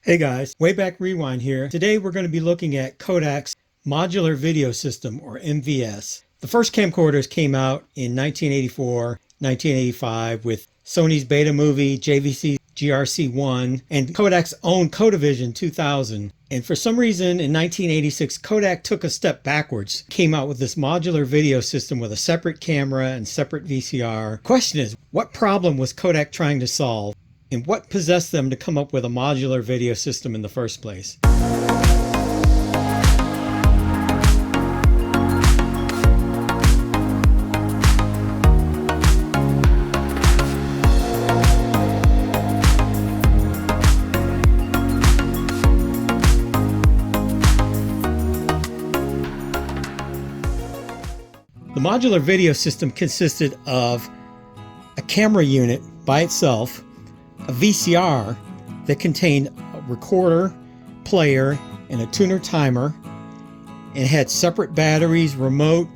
Hey guys, Wayback Rewind here. Today we're going to be looking at Kodak's Modular Video System, or MVS. The first camcorders came out in 1984, 1985 with Sony's Beta Movie, JVC GRC1, and Kodak's own Kodavision 2000. And for some reason in 1986, Kodak took a step backwards, came out with this modular video system with a separate camera and separate VCR. Question is, what problem was Kodak trying to solve? And what possessed them to come up with a modular video system in the first place? The modular video system consisted of a camera unit by itself, a VCR that contained a recorder, player, and a tuner timer, and had separate batteries, remote,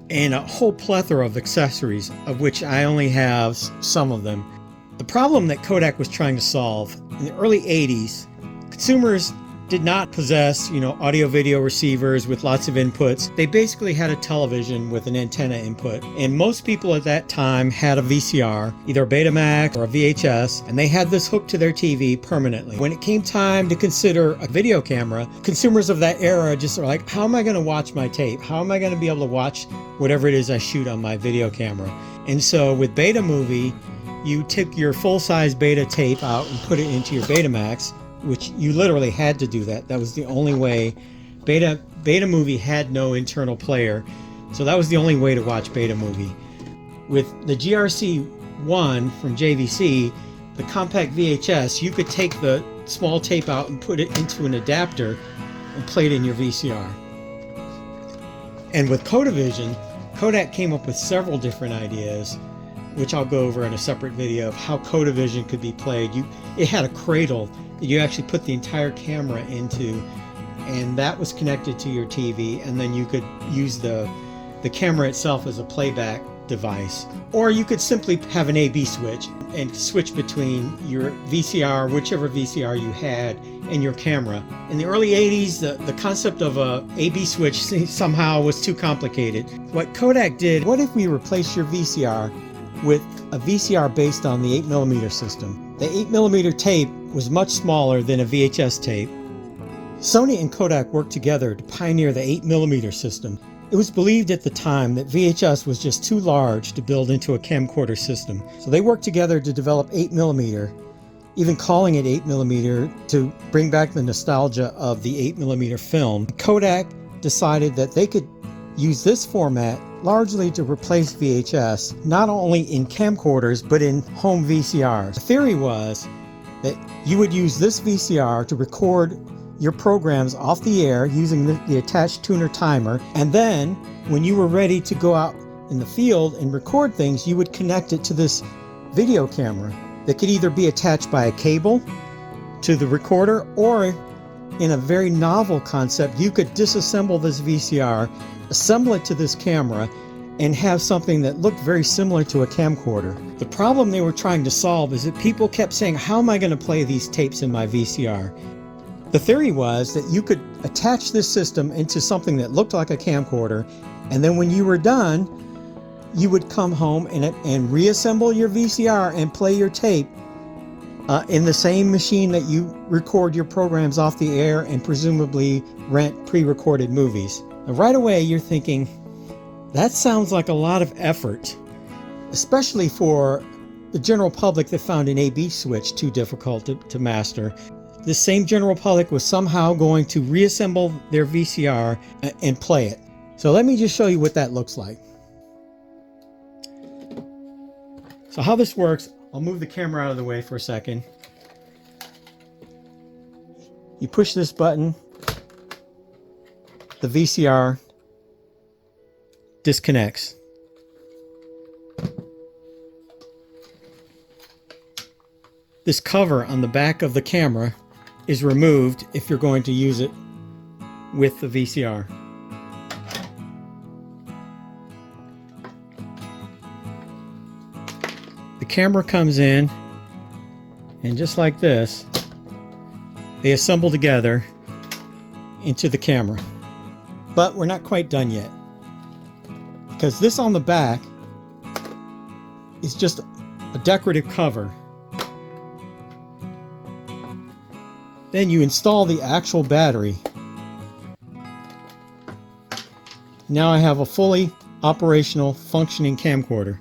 and a whole plethora of accessories, of which I only have some of them. The problem that Kodak was trying to solve in the early 80s, consumers did not possess, audio video receivers with lots of inputs. They basically had a television with an antenna input. And most people at that time had a VCR, either a Betamax or a VHS, and they had this hooked to their TV permanently. When it came time to consider a video camera, consumers of that era just were like, how am I going to watch my tape? How am I going to be able to watch whatever it is I shoot on my video camera? And so with Beta Movie, you took your full-size Beta tape out and put it into your Betamax, which you literally had to do that. That was the only way. Beta Movie had no internal player, so that was the only way to watch Beta Movie. With the GRC1 from JVC, the compact VHS, you could take the small tape out and put it into an adapter and play it in your VCR. And with Kodavision, Kodak came up with several different ideas, which I'll go over in a separate video of how Kodavision could be played. It had a cradle that you actually put the entire camera into, and that was connected to your TV, and then you could use the camera itself as a playback device. Or you could simply have an A/B switch and switch between your VCR, whichever VCR you had, and your camera. In the early 80s, the concept of a A/B switch somehow was too complicated. What Kodak did, what if we replace your VCR with a VCR based on the 8mm system? The 8mm tape was much smaller than a VHS tape. Sony and Kodak worked together to pioneer the 8mm system. It was believed at the time that VHS was just too large to build into a camcorder system. So they worked together to develop 8mm, even calling it 8mm to bring back the nostalgia of the 8mm film. Kodak decided that they could use this format largely to replace VHS, not only in camcorders, but in home VCRs. The theory was that you would use this VCR to record your programs off the air using the attached tuner timer, and then when you were ready to go out in the field and record things, you would connect it to this video camera that could either be attached by a cable to the recorder, or in a very novel concept, you could disassemble this VCR, assemble it to this camera, and have something that looked very similar to a camcorder. The problem they were trying to solve is that people kept saying, how am I going to play these tapes in my VCR? The theory was that you could attach this system into something that looked like a camcorder, and then when you were done, you would come home and reassemble your VCR and play your tape in the same machine that you record your programs off the air and presumably rent pre-recorded movies. Now, right away you're thinking, that sounds like a lot of effort, especially for the general public that found an A/B switch too difficult to master. This same general public was somehow going to reassemble their VCR and play it. So let me just show you what that looks like. So how this works, I'll move the camera out of the way for a second. You push this button, the VCR disconnects. This cover on the back of the camera is removed if you're going to use it with the VCR. The camera comes in, and just like this, they assemble together into the camera. But we're not quite done yet, because this on the back is just a decorative cover. Then you install the actual battery. Now I have a fully operational, functioning camcorder.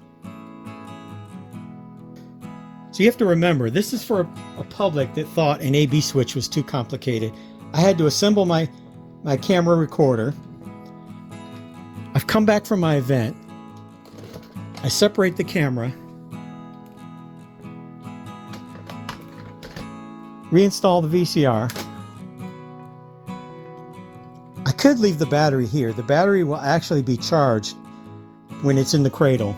So you have to remember, this is for a public that thought an AB switch was too complicated. I had to assemble my camera recorder. I've come back from my event. I separate the camera. Reinstall the VCR. I could leave the battery here. The battery will actually be charged when it's in the cradle.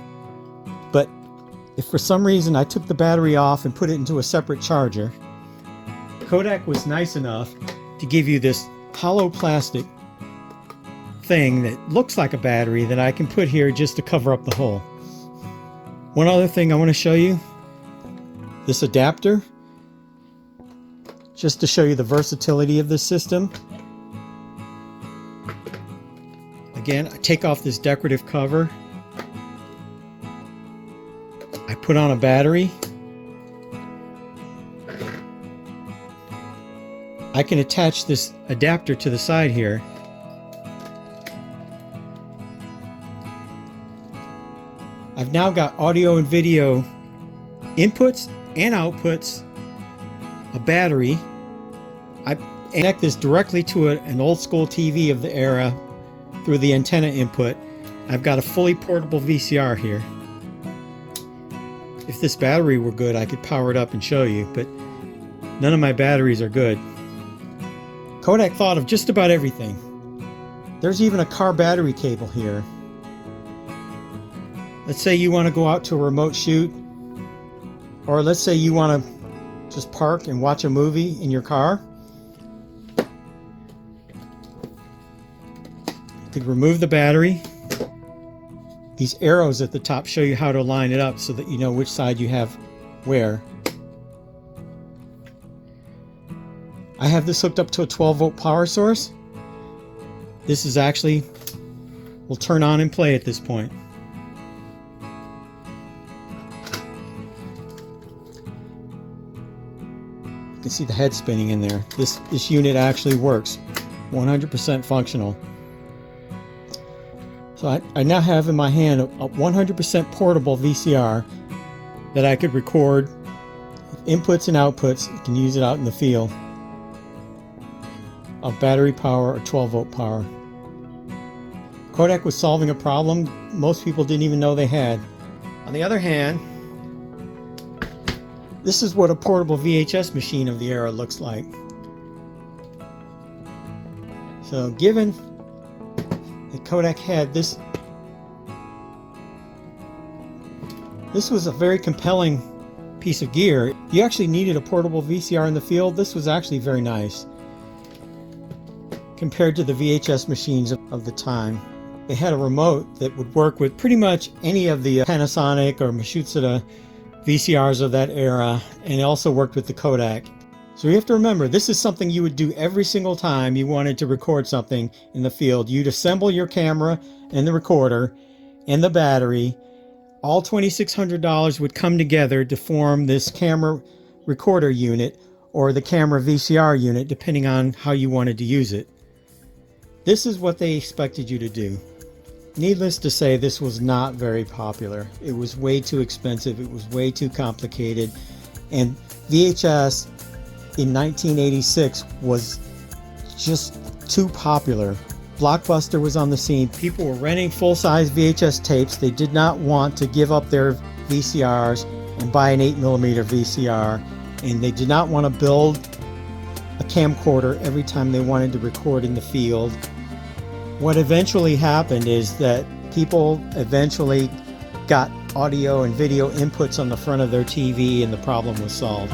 But if for some reason I took the battery off and put it into a separate charger, Kodak was nice enough to give you this hollow plastic thing that looks like a battery that I can put here just to cover up the hole. One other thing I want to show you, this adapter, just to show you the versatility of this system. Again, I take off this decorative cover. I put on a battery. I can attach this adapter to the side here. I've now got audio and video inputs and outputs, a battery. I connect this directly to an old school TV of the era through the antenna input. I've got a fully portable VCR here. If this battery were good, I could power it up and show you, but none of my batteries are good. Kodak thought of just about everything. There's even a car battery cable here. Let's say you want to go out to a remote shoot, or let's say you want to just park and watch a movie in your car. You could remove the battery. These arrows at the top show you how to line it up so that you know which side you have where. I have this hooked up to a 12-volt power source. This is actually, will turn on and play at this point. You can see the head spinning in there. This unit actually works, 100% functional. So I now have in my hand a 100% portable VCR that I could record inputs and outputs. You can use it out in the field of battery power or 12-volt power. Kodak was solving a problem most people didn't even know they had. On the other hand, this is what a portable VHS machine of the era looks like. So given that Kodak had this was a very compelling piece of gear. You actually needed a portable VCR in the field. This was actually very nice compared to the VHS machines of the time. It had a remote that would work with pretty much any of the Panasonic or Matsushita VCRs of that era, and it also worked with the Kodak. So you have to remember, this is something you would do every single time you wanted to record something in the field. You'd assemble your camera and the recorder and the battery. All $2,600 would come together to form this camera recorder unit or the camera VCR unit, depending on how you wanted to use it. This is what they expected you to do. Needless to say, this was not very popular. It was way too expensive. It was way too complicated. And VHS in 1986 was just too popular. Blockbuster was on the scene. People were renting full-size VHS tapes. They did not want to give up their VCRs and buy an 8mm VCR. And they did not want to build a camcorder every time they wanted to record in the field. What eventually happened is that people eventually got audio and video inputs on the front of their TV, and the problem was solved.